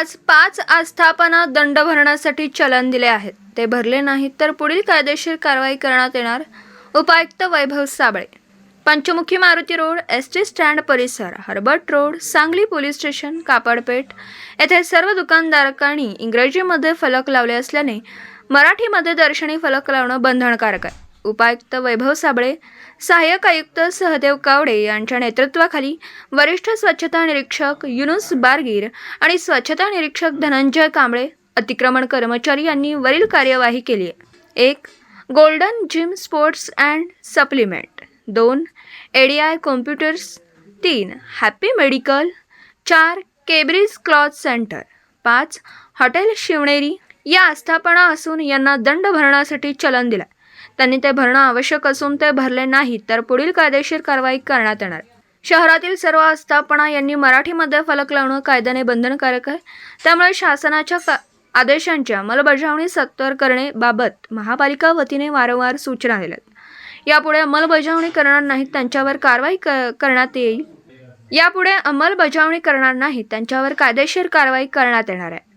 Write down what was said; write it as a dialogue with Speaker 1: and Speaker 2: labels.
Speaker 1: आज 5 आस्थापना दंड भरण्यासाठी चलन दिले आहेत. ते भरले नाहीत तर पुढील कायदेशीर कारवाई करण्यात येणार. उपायुक्त वैभव साबळे. पंचमुखी मारुती रोड, एसटी स्टँड परिसर, Herbert road, Sangli police station, Kapadpeth येथे सर्व दुकानदारांनी इंग्रजीमध्ये फलक लावले असल्याने मराठीमध्ये दर्शनी फलक लावणं बंधनकारक आहे. उपायुक्त वैभव साबळे, सहाय्यक आयुक्त सहदेव कावडे यांच्या नेतृत्वाखाली वरिष्ठ स्वच्छता निरीक्षक युनुस बारगीर आणि स्वच्छता निरीक्षक धनंजय कांबळे अतिक्रमण कर्मचारी यांनी वरील कार्यवाही केली आहे. 1. Golden gym sports and supplement. 2. ADI computers. 3. Happy medical. 4. Cambridge cloth centre. 5. Hotel Shivneri या आस्थापना असून यांना दंड भरण्यासाठी चलन दिलं. त्यांनी ते भरणं आवश्यक असून ते भरले नाही तर पुढील कायदेशीर कारवाई करण्यात येणार. शहरातील सर्व आस्थापना यांनी मराठीमध्ये फलक लावणं कायद्याने बंधनकारक आहे. त्यामुळे शासनाच्या आदेशांची अंमलबजावणी सत्वर करणे बाबत महापालिका वतीने वारंवार सूचना दिल्यात. यापुढे अंमलबजावणी करणार नाहीत त्यांच्यावर कारवाई करण्यात येईल. यापुढे अंमलबजावणी करणार नाहीत त्यांच्यावर कायदेशीर कारवाई करण्यात येणार आहे.